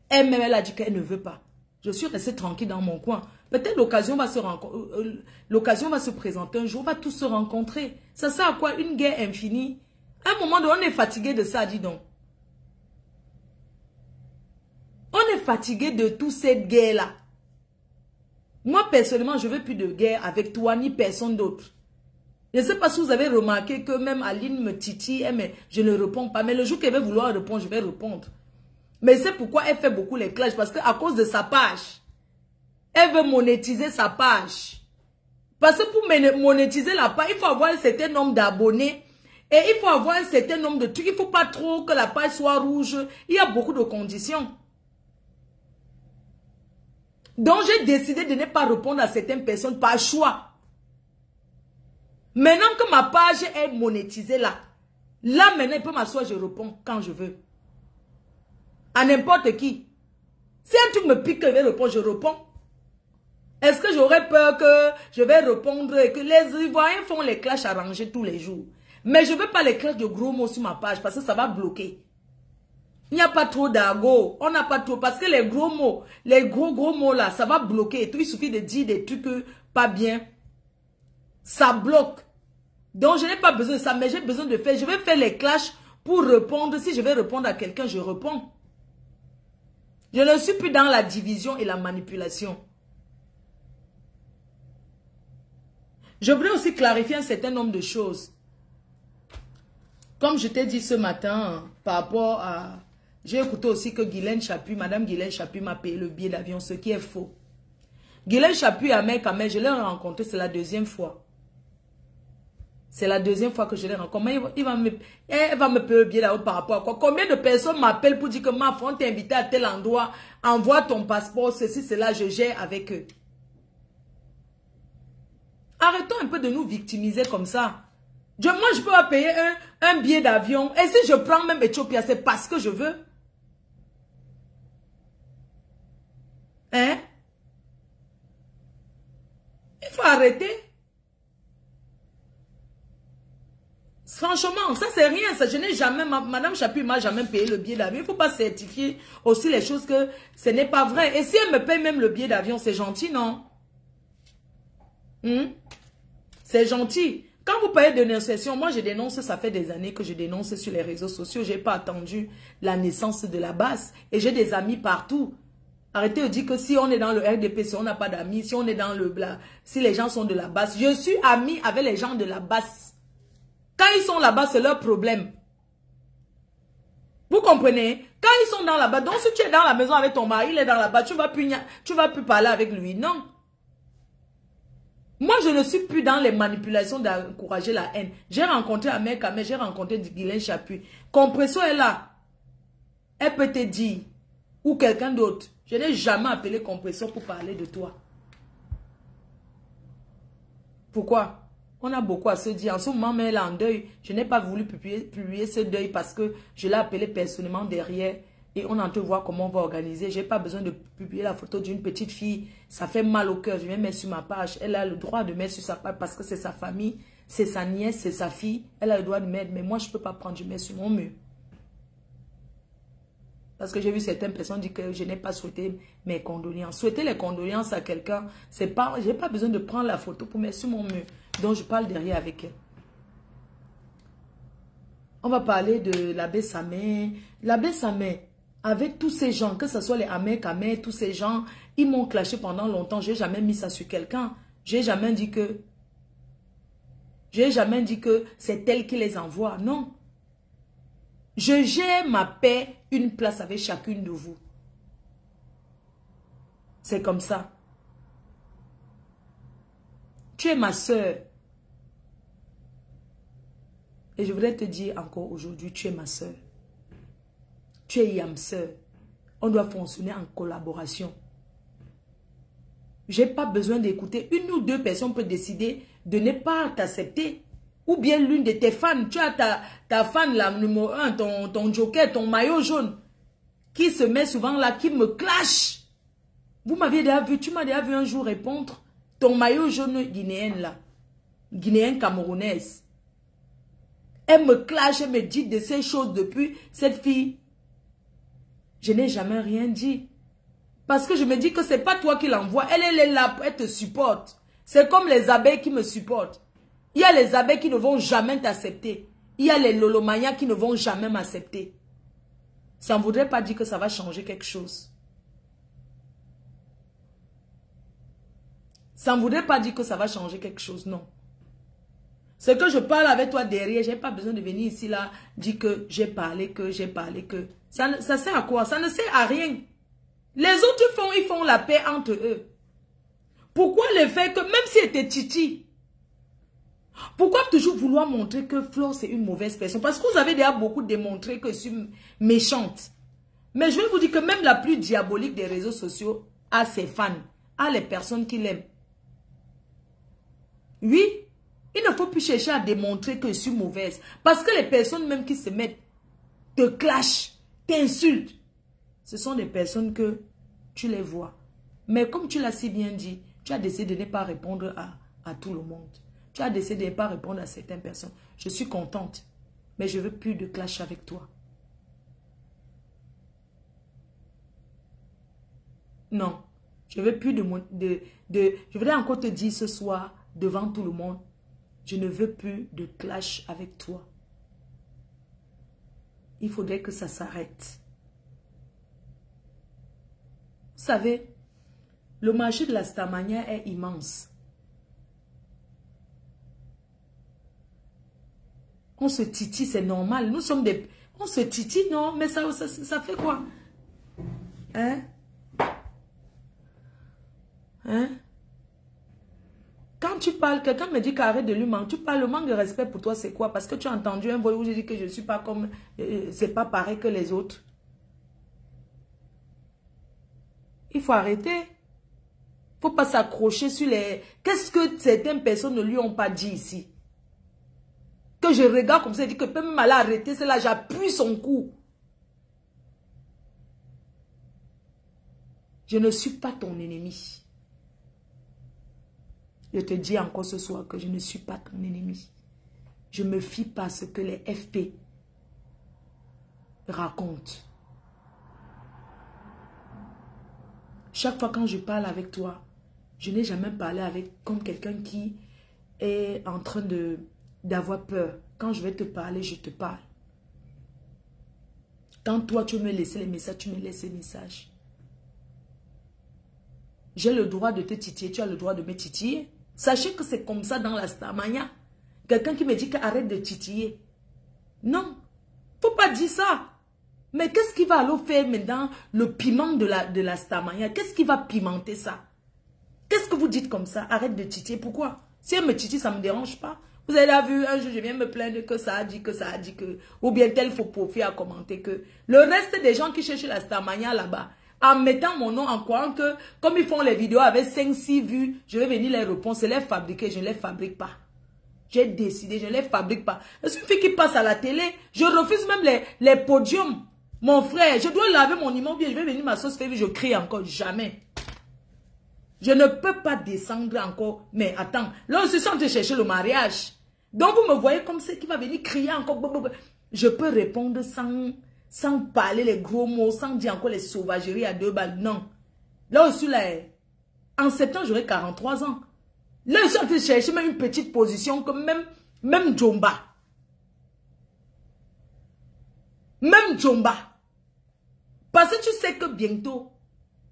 Elle-même, elle a dit qu'elle ne veut pas. Je suis restée tranquille dans mon coin. Peut-être l'occasion va se présenter un jour. On va tous se rencontrer. Ça sert à quoi? Une guerre infinie. À un moment donné, on est fatigué de ça, dis donc. On est fatigué de toute cette guerre-là. Moi, personnellement, je ne veux plus de guerre avec toi ni personne d'autre. Je ne sais pas si vous avez remarqué que même Aline me titille, mais je ne réponds pas. Mais le jour qu'elle va vouloir répondre, je vais répondre. Mais c'est pourquoi elle fait beaucoup les clashs. Parce qu'à cause de sa page, elle veut monétiser sa page. Parce que pour monétiser la page, il faut avoir un certain nombre d'abonnés. Et il faut avoir un certain nombre de trucs. Il ne faut pas trop que la page soit rouge. Il y a beaucoup de conditions. Donc j'ai décidé de ne pas répondre à certaines personnes par choix. Maintenant que ma page est monétisée là maintenant il peut m'asseoir, je réponds quand je veux. À n'importe qui. Si un truc me pique, je vais répondre, je réponds. Est-ce que j'aurais peur que je vais répondre et que les Ivoiriens font les clashs arrangés tous les jours? Mais je ne veux pas les clashs de gros mots sur ma page parce que ça va bloquer. Il n'y a pas trop d'argot. On n'a pas trop. Parce que les gros mots, les gros mots là, ça va bloquer et tout. Il suffit de dire des trucs pas bien. Ça bloque. Donc je n'ai pas besoin de ça, mais j'ai besoin de faire. Je vais faire les clashs pour répondre. Si je vais répondre à quelqu'un, je réponds. Je ne suis plus dans la division et la manipulation. Je voudrais aussi clarifier un certain nombre de choses. Comme je t'ai dit ce matin, par rapport à... J'ai écouté aussi que Guylaine Chapuis, Madame Guylaine Chapuis m'a payé le billet d'avion, ce qui est faux. Guylaine Chapuis à Ahmed Kamel, je l'ai rencontré, c'est la deuxième fois. C'est la deuxième fois que je l'ai rencontré. Elle va me payer le billet d'avion par rapport à quoi? Combien de personnes m'appellent pour dire que ma femme t'est invité à tel endroit, envoie ton passeport, ceci, cela, je gère avec eux. Arrêtons un peu de nous victimiser comme ça. Moi, je peux pas payer un billet d'avion. Et si je prends même Ethiopia, c'est parce que je veux. Hein? Il faut arrêter. Franchement, ça c'est rien. Ça, je n'ai jamais, Madame Chapuis m'a jamais payé le billet d'avion. Il ne faut pas certifier aussi les choses que ce n'est pas vrai. Et si elle me paye même le billet d'avion, c'est gentil, non? C'est gentil. Quand vous parlez de dénonciation, moi je dénonce, ça fait des années que je dénonce sur les réseaux sociaux. Je n'ai pas attendu la naissance de la base. Et j'ai des amis partout. Arrêtez de dire que si on est dans le RDP, si on n'a pas d'amis, si on est dans le bla, si les gens sont de la base. Je suis ami avec les gens de la base. Quand ils sont là-bas, c'est leur problème. Vous comprenez? Quand ils sont dans la base, donc si tu es dans la maison avec ton mari, il est dans la base, tu vas plus parler avec lui. Non. Moi, je ne suis plus dans les manipulations d'encourager la haine. J'ai rencontré Ahmed Kamel, j'ai rencontré Guylaine Chapuis. Compresso est là. Elle peut te dire, ou quelqu'un d'autre. Je n'ai jamais appelé Compresso pour parler de toi. Pourquoi? On a beaucoup à se dire. En ce moment, mais elle est en deuil. Je n'ai pas voulu publier ce deuil parce que je l'ai appelé personnellement derrière. Et on a envie de voir comment on va organiser. Je n'ai pas besoin de publier la photo d'une petite fille. Ça fait mal au cœur. Je vais mettre sur ma page. Elle a le droit de mettre sur sa page parce que c'est sa famille, c'est sa nièce, c'est sa fille. Elle a le droit de mettre. Mais moi, je ne peux pas prendre. Je mets sur mon mur. Parce que j'ai vu certaines personnes dire que je n'ai pas souhaité mes condoléances. Souhaiter les condoléances à quelqu'un, c'est pas... Je n'ai pas besoin de prendre la photo pour mettre sur mon mur. Donc, je parle derrière avec elle. On va parler de l'abbé Samé. L'abbé Samé, avec tous ces gens, que ce soit les Ahmed Kamel, tous ces gens, ils m'ont clashé pendant longtemps. Je n'ai jamais mis ça sur quelqu'un. Je n'ai jamais dit que... c'est elle qui les envoie. Non. Je gère ma paix, une place avec chacune de vous. C'est comme ça. Tu es ma soeur. Et je voudrais te dire encore aujourd'hui, tu es ma soeur. Tu es Yam soeur. On doit fonctionner en collaboration. Je n'ai pas besoin d'écouter. Une ou deux personnes peuvent décider de ne pas t'accepter. Ou bien l'une de tes fans. Tu as ta fan, la numéro 1, ton joker, ton maillot jaune. Qui se met souvent là, qui me clash. Vous m'aviez déjà vu, tu m'as déjà vu un jour répondre. Ton maillot jaune guinéenne là. Guinéenne camerounaise. Elle me clash, elle me dit de ces choses depuis cette fille. Je n'ai jamais rien dit. Parce que je me dis que c'est pas toi qui l'envoie. Elle est là, elle te supporte. C'est comme les abeilles qui me supportent. Il y a les abeilles qui ne vont jamais t'accepter. Il y a les lolomanias qui ne vont jamais m'accepter. Ça ne voudrait pas dire que ça va changer quelque chose. Ça ne voudrait pas dire que ça va changer quelque chose, non. C'est que je parle avec toi derrière, je n'ai pas besoin de venir ici là, dire que j'ai parlé, que. Ça sert à quoi? Ça ne sert à rien. Les autres ils font la paix entre eux. Pourquoi le fait que, même si c'était Titi, pourquoi toujours vouloir montrer que Flore c'est une mauvaise personne? Parce que vous avez déjà beaucoup démontré que je suis méchante. Mais je vais vous dire que même la plus diabolique des réseaux sociaux a ses fans, a les personnes qui l'aiment. Oui, il ne faut plus chercher à démontrer que je suis mauvaise. Parce que les personnes même qui se mettent, te clashent, t'insultent, ce sont des personnes que tu les vois. Mais comme tu l'as si bien dit, tu as décidé de ne pas répondre à tout le monde. Tu as décidé de ne pas répondre à certaines personnes. Je suis contente, mais je ne veux plus de clash avec toi. Non, je ne veux plus je voudrais encore te dire ce soir, devant tout le monde, je ne veux plus de clash avec toi. Il faudrait que ça s'arrête. Vous savez, le marché de la Starmania est immense. On se titille, c'est normal. Nous sommes des... On se titille, non? Mais ça fait quoi? Hein? Hein? Quand tu parles, quelqu'un me dit qu'arrête de lui manquer. Tu parles, le manque de respect pour toi, c'est quoi? Parce que tu as entendu un voyou où j'ai dit que je ne suis pas comme... c'est pas pareil que les autres. Il faut arrêter. Il ne faut pas s'accrocher sur les... Qu'est-ce que certaines personnes ne lui ont pas dit ici? Que je regarde comme ça et dis que peut même aller arrêter, c'est là, j'appuie son cou. Je ne suis pas ton ennemi. Je te dis encore ce soir que je ne suis pas ton ennemi. Je me fie pas à ce que les FP racontent. Chaque fois quand je parle avec toi, je n'ai jamais parlé comme quelqu'un qui est en train d'avoir peur. Quand je vais te parler, je te parle. Quand toi, tu me laisses les messages, tu me laisses les messages. J'ai le droit de te titiller, tu as le droit de me titiller. Sachez que c'est comme ça dans la Starmania. Quelqu'un qui me dit qu'arrête de titiller. Non, faut pas dire ça. Mais qu'est-ce qui va alors faire maintenant le piment de la Starmania? Qu'est-ce qui va pimenter ça? Qu'est-ce que vous dites comme ça? Arrête de titiller. Pourquoi? Si elle me titille, ça ne me dérange pas. Vous avez vu, un jour, je viens me plaindre que ça a dit, que... Ou bien tel faux profil à commenter que... Le reste des gens qui cherchent la Starmania là-bas, en mettant mon nom en croyant que, comme ils font les vidéos avec 5-6 vues, je vais venir les répondre, c'est les fabriquer, je ne les fabrique pas. J'ai décidé, je ne les fabrique pas. Il suffit qu'ils passent à la télé, je refuse même les podiums. Mon frère, je dois laver mon immeuble, je vais venir ma sauce février, je crie encore, jamais. Je ne peux pas descendre encore. Mais attends, là on se sent de chercher le mariage. Donc vous me voyez comme c'est qui va venir crier encore. Je peux répondre sans parler les gros mots, sans dire encore les sauvageries à 2 balles. Non. Là aussi, là, en septembre, j'aurai 43 ans. Là, je suis en train de chercher même une petite position comme même Djomba. Même Djomba. Parce que tu sais que bientôt,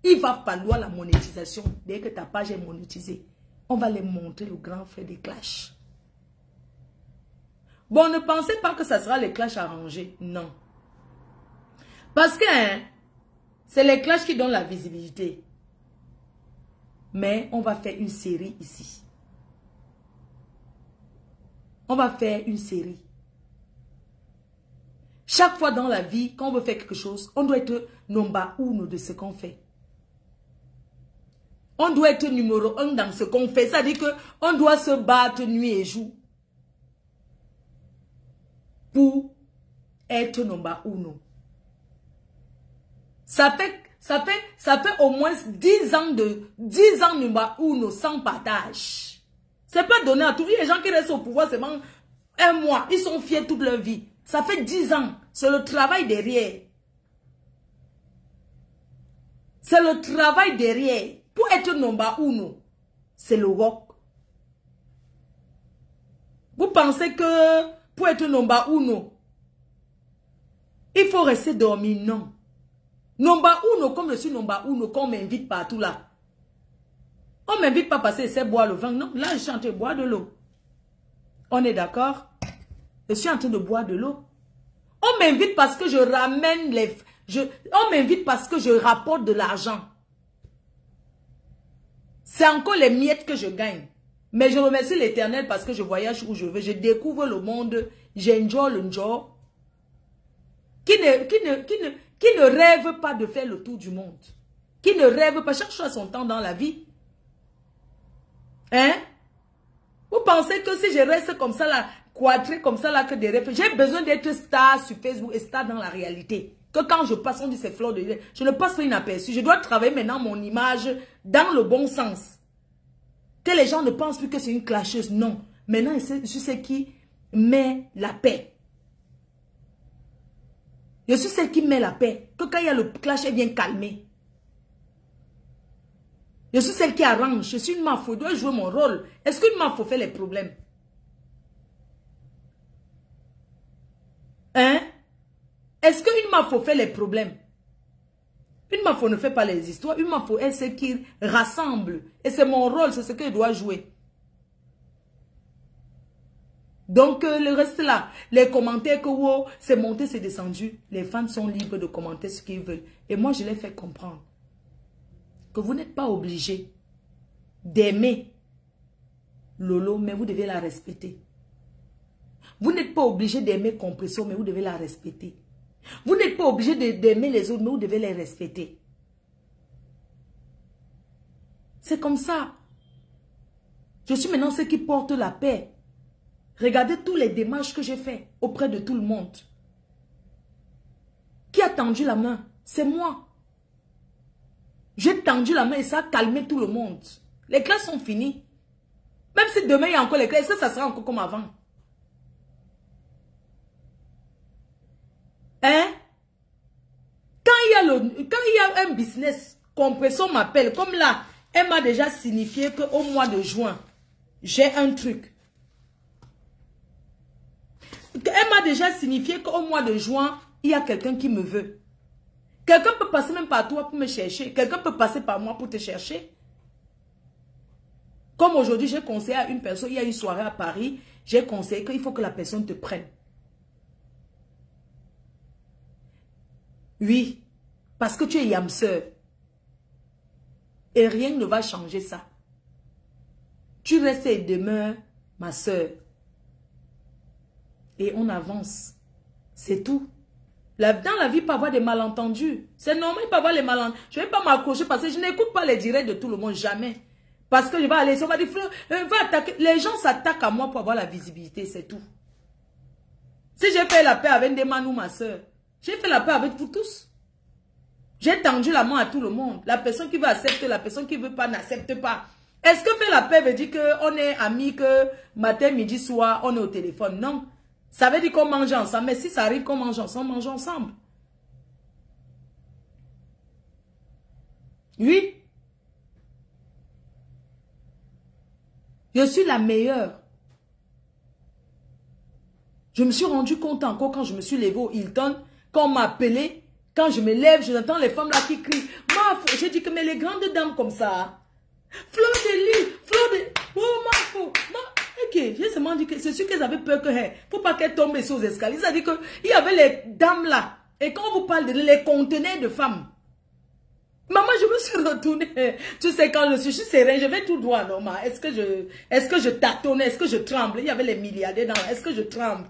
il va falloir la monétisation. Dès que ta page est monétisée, on va les montrer le grand frère des clashs. Bon, ne pensez pas que ça sera les clashs arrangés. Non. Parce que c'est les clashs qui donnent la visibilité. Mais on va faire une série ici. On va faire une série. Chaque fois dans la vie, quand on veut faire quelque chose, on doit être number 1 de ce qu'on fait. On doit être numéro 1 dans ce qu'on fait. Ça veut dire qu'on doit se battre nuit et jour pour être number 1. Ça fait au moins 10 ans number 1 sans partage. C'est pas donné à tous. Il y a des gens qui restent au pouvoir seulement un mois. Ils sont fiers toute leur vie. Ça fait 10 ans. C'est le travail derrière. C'est le travail derrière. Pour être number 1, c'est le rock. Vous pensez que pour être number 1, il faut rester dormir? Non. Number 1, comme je suis number 1, qu'on m'invite partout là. On ne m'invite pas parce que c'est boire le vin. Non, là je suis en train de boire de l'eau. On est d'accord? Je suis en train de boire de l'eau. On m'invite parce que je ramène on m'invite parce que je rapporte de l'argent. C'est encore les miettes que je gagne. Mais je remercie l'Éternel parce que je voyage où je veux. Je découvre le monde. J'enjoy le job. Qui ne rêve pas de faire le tour du monde. Qui ne rêve pas. Chaque chose a son temps dans la vie. Hein? Vous pensez que si je reste comme ça là, quadré comme ça là, que des rêves. J'ai besoin d'être star sur Facebook et star dans la réalité. que quand je passe, on dit c'est fleur de lys. Je ne passe pas inaperçu. Je dois travailler maintenant mon image dans le bon sens. Que les gens ne pensent plus que c'est une clasheuse. Non. Maintenant, je suis celle qui met la paix. Je suis celle qui met la paix. Que quand il y a le clash, elle vient calmer. Je suis celle qui arrange. Je suis une mafo. Je dois jouer mon rôle. Est-ce qu'une mafo fait les problèmes? Hein? Est-ce qu'une mafo fait les problèmes? Une mafo ne fait pas les histoires. Une mafo est ce qui rassemble. Et c'est mon rôle. C'est ce que je dois jouer. Donc, le reste là, les commentaires que wow, c'est monté, c'est descendu. Les fans sont libres de commenter ce qu'ils veulent. Et moi, je les fais comprendre que vous n'êtes pas obligé d'aimer Lolo, mais vous devez la respecter. Vous n'êtes pas obligé d'aimer Compresso, mais vous devez la respecter. Vous n'êtes pas obligé d'aimer les autres, mais vous devez les respecter. C'est comme ça. Je suis maintenant ceux qui portent la paix. Regardez tous les démarches que j'ai fait auprès de tout le monde. Qui a tendu la main? C'est moi. J'ai tendu la main et ça a calmé tout le monde. Les classes sont finies. Même si demain il y a encore les classes, est-ce que ça sera encore comme avant? Hein? Quand il y a un business, Compresso m'appelle, comme là, elle m'a déjà signifié qu'au mois de juin, j'ai un truc. Elle m'a déjà signifié qu'au mois de juin, il y a quelqu'un qui me veut. Quelqu'un peut passer même par toi pour me chercher. Quelqu'un peut passer par moi pour te chercher. Comme aujourd'hui, j'ai conseillé à une personne, il y a une soirée à Paris, j'ai conseillé qu'il faut que la personne te prenne. Oui, parce que tu es yamseur. Et rien ne va changer ça. Tu restes et demeures ma soeur. Et on avance. C'est tout. Dans la vie, il peut y avoir des malentendus. C'est normal, il peut y avoir les malentendus. Je ne vais pas m'accrocher parce que je n'écoute pas les directs de tout le monde, jamais. Parce que je vais aller, on va dire, va attaquer. Les gens s'attaquent à moi pour avoir la visibilité, c'est tout. Si j'ai fait la paix avec des manous, ma soeur, j'ai fait la paix avec vous tous. J'ai tendu la main à tout le monde. La personne qui veut accepter, la personne qui ne veut pas, n'accepte pas. Est-ce que faire la paix veut dire qu'on est amis, que matin, midi, soir, on est au téléphone? Non. Ça veut dire qu'on mange ensemble. Mais si ça arrive qu'on mange ensemble, on mange ensemble. Oui. Je suis la meilleure. Je me suis rendu compte encore quand je me suis levée au Hilton, quand on m'a appelé, quand je me lève, j'entends les femmes là qui crient. J'ai dit que mais les grandes dames comme ça, fleur de lys, fleur de... Oh ma fou, ok, j'ai seulement dit que c'est sûr qu'elles avaient peur que, pour pas qu'elles tombent sur les escaliers. Ça dit qu'il y avait les dames là. Et quand on vous parle de les conteneurs de femmes, maman, je me suis retournée. Tu sais, quand je suis sereine, je vais tout droit, normal. Est-ce que je tâtonne? Est-ce que je tremble? Il y avait les milliardaires dans... Est-ce que je tremble?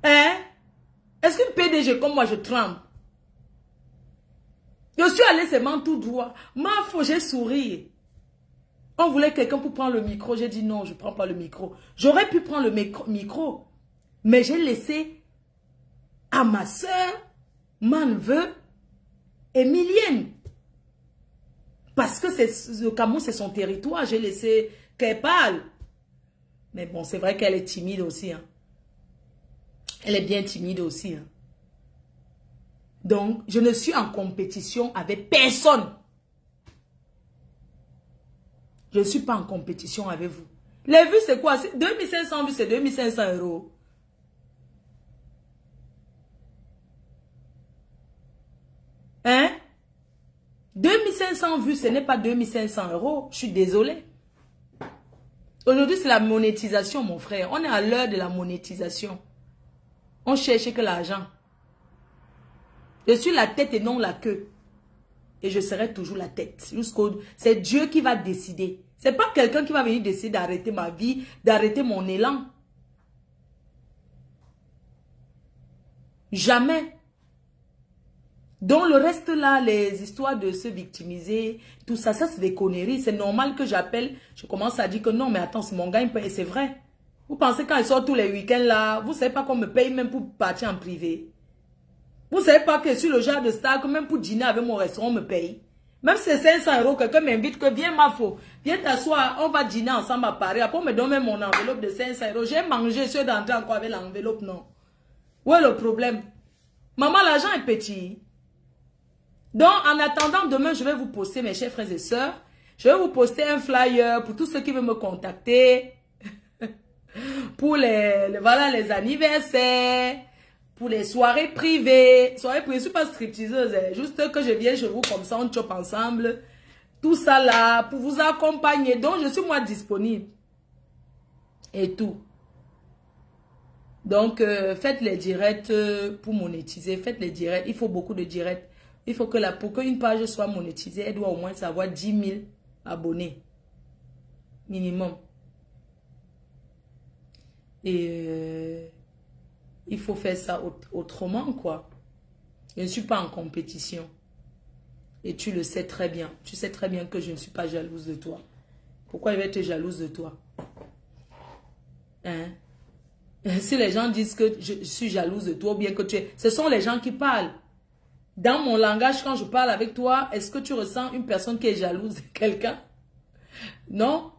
Hein? Est-ce qu'une PDG comme moi, je tremble? Je suis allée seulement tout droit. J'ai souri. On voulait quelqu'un pour prendre le micro. J'ai dit non, je ne prends pas le micro. J'aurais pu prendre le micro. Mais j'ai laissé à ma soeur, ma neveu, Emilienne. Parce que le Cameroun, c'est son territoire. J'ai laissé qu'elle parle. Mais bon, c'est vrai qu'elle est timide aussi. Hein. Elle est bien timide aussi. Hein. Donc, je ne suis en compétition avec personne. Je ne suis pas en compétition avec vous. Les vues, c'est quoi? 2500 vues, c'est 2500 €. Hein? 2500 vues, ce n'est pas 2500 €. Je suis désolée. Aujourd'hui, c'est la monétisation, mon frère. On est à l'heure de la monétisation. On cherche que l'argent. Je suis la tête et non la queue. Et je serai toujours la tête. C'est Dieu qui va décider. C'est pas quelqu'un qui va venir décider d'arrêter ma vie, d'arrêter mon élan. Jamais. Donc le reste là, les histoires de se victimiser, tout ça, ça c'est des conneries. C'est normal que j'appelle, je commence à dire que non, mais attends, c'est mon gars, il me paye. Et c'est vrai. Vous pensez quand il sort tous les week-ends là, vous savez pas qu'on me paye même pour partir en privé. Vous ne savez pas que je suis le genre de star que même pour dîner avec mon restaurant, on me paye. Même si c'est 500 €, quelqu'un m'invite que viens ma faux. Viens t'asseoir, on va dîner ensemble à Paris. Après on me donne même mon enveloppe de 500 €. J'ai mangé, je suis d'entrer encore avec l'enveloppe, non. Où est le problème? Maman, l'argent est petit. Donc, en attendant, demain, je vais vous poster, mes chers frères et sœurs. Je vais vous poster un flyer pour tous ceux qui veulent me contacter. Pour voilà, les anniversaires. Pour les soirées privées. Soirées privées, je ne suis pas stripteaseuse. Juste que je viens chez vous comme ça, on chope ensemble. Tout ça là, pour vous accompagner. Donc, je suis moi disponible. Et tout. Donc, faites les directs pour monétiser. Faites les directs. Il faut beaucoup de directs. Il faut que pour qu'une page soit monétisée, elle doit au moins avoir 10 000 abonnés. Minimum. Et il faut faire ça autrement, quoi. Je ne suis pas en compétition. Et tu le sais très bien. Tu sais très bien que je ne suis pas jalouse de toi. Pourquoi je vais être jalouse de toi? Hein? Si les gens disent que je suis jalouse de toi, ou bien que tu es... Ce sont les gens qui parlent. Dans mon langage, quand je parle avec toi, est-ce que tu ressens une personne qui est jalouse de quelqu'un? Non?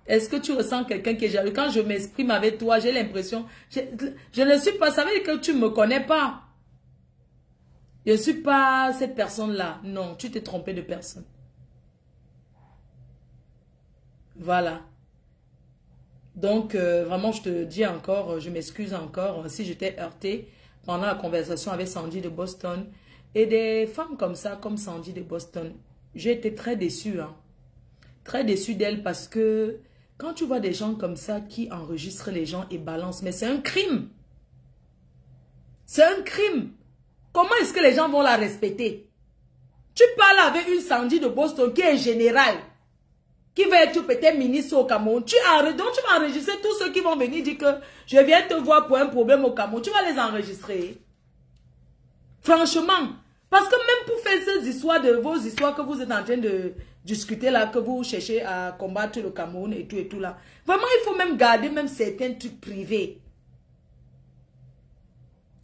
Est-ce que tu ressens quelqu'un qui est jaloux? Quand je m'exprime avec toi, j'ai l'impression... Je ne suis pas... Ça veut dire que tu ne me connais pas. Je ne suis pas cette personne-là. Non, tu t'es trompé de personne. Voilà. Donc, vraiment, je te dis encore, je m'excuse encore si je t'ai heurté pendant la conversation avec Sandy de Boston. Et des femmes comme ça, comme Sandy de Boston, j'ai été très déçue. Hein. Très déçue d'elle parce que quand tu vois des gens comme ça qui enregistrent les gens et balancent, mais c'est un crime. C'est un crime. Comment est-ce que les gens vont la respecter? Tu parles avec une Sandy de Boston qui est générale, qui va être peut-être ministre au Cameroun. Donc tu vas enregistrer tous ceux qui vont venir dire que je viens te voir pour un problème au Cameroun. Tu vas les enregistrer. Franchement. Parce que même pour faire ces histoires vos histoires que vous êtes en train de discuter là, que vous cherchez à combattre le Cameroun et tout là. Vraiment, il faut même garder même certains trucs privés.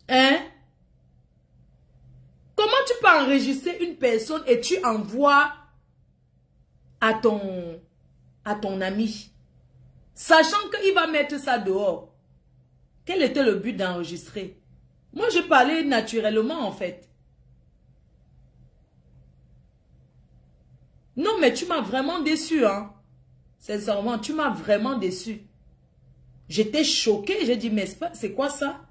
Hein? Comment tu peux enregistrer une personne et tu envoies à ton ami, sachant qu'il va mettre ça dehors? Quel était le but d'enregistrer? Moi, je parlais naturellement, en fait. Non, mais tu m'as vraiment déçu, hein. Sincèrement, tu m'as vraiment déçu. J'étais choquée, j'ai dit, mais c'est quoi ça?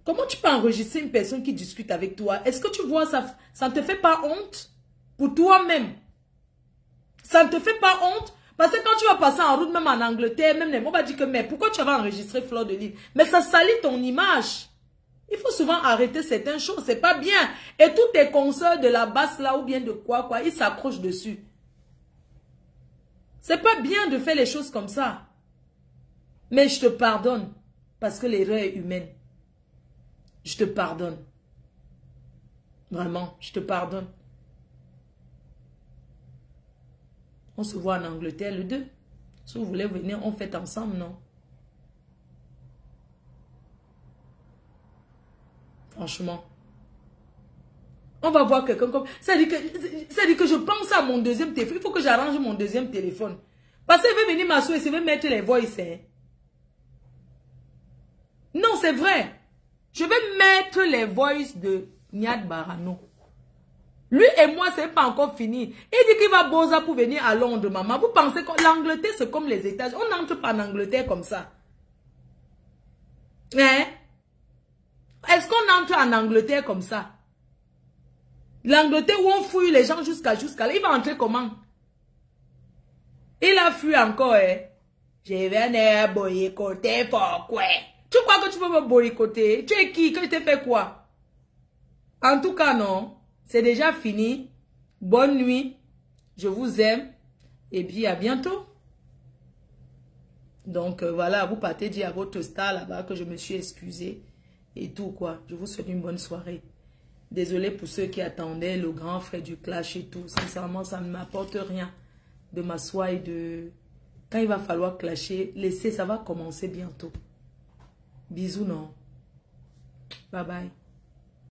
Comment tu peux enregistrer une personne qui discute avec toi? Est-ce que tu vois ça? Ça ne te fait pas honte? Pour toi-même? Ça ne te fait pas honte? Parce que quand tu vas passer en route, même en Angleterre, même les mots vont dire que, mais pourquoi tu vas enregistrer Fleur de Lys? Mais ça salit ton image. Il faut souvent arrêter certaines choses, c'est pas bien. Et tous tes consoeurs de la basse là, ou bien de quoi, ils s'accrochent dessus. C'est pas bien de faire les choses comme ça. Mais je te pardonne, parce que l'erreur est humaine. Je te pardonne. Vraiment, je te pardonne. On se voit en Angleterre le 2. Si vous voulez venir, on fait ensemble, non? Franchement. On va voir quelqu'un comme... Ça dit que je pense à mon deuxième téléphone. Il faut que j'arrange mon deuxième téléphone. Parce qu'elle veut venir m'asseoir et elle veut mettre les voices. Hein. Non, c'est vrai. Je vais mettre les voices de Niad Barano. Lui et moi, c'est pas encore fini. Il dit qu'il va bosa pour venir à Londres, maman. Vous pensez que l'Angleterre, c'est comme les États-Unis. On n'entre pas en Angleterre comme ça. Hein? Est-ce qu'on entre en Angleterre comme ça? L'Angleterre où on fouille les gens jusqu'à là. Il va entrer comment? Il a fui encore, hein? Je vais boycotter, pourquoi? Tu crois que tu peux me boycotter? Tu es qui? Que je t'ai fait quoi? En tout cas, non. C'est déjà fini. Bonne nuit. Je vous aime. Et puis, à bientôt. Donc, voilà, vous partez dire à votre star là-bas que je me suis excusée. Et tout, quoi. Je vous souhaite une bonne soirée. Désolé pour ceux qui attendaient le grand frère du clash et tout. Sincèrement, ça ne m'apporte rien de m'asseoir et de... Quand il va falloir clasher, laissez, ça va commencer bientôt. Bisous, non? Bye bye.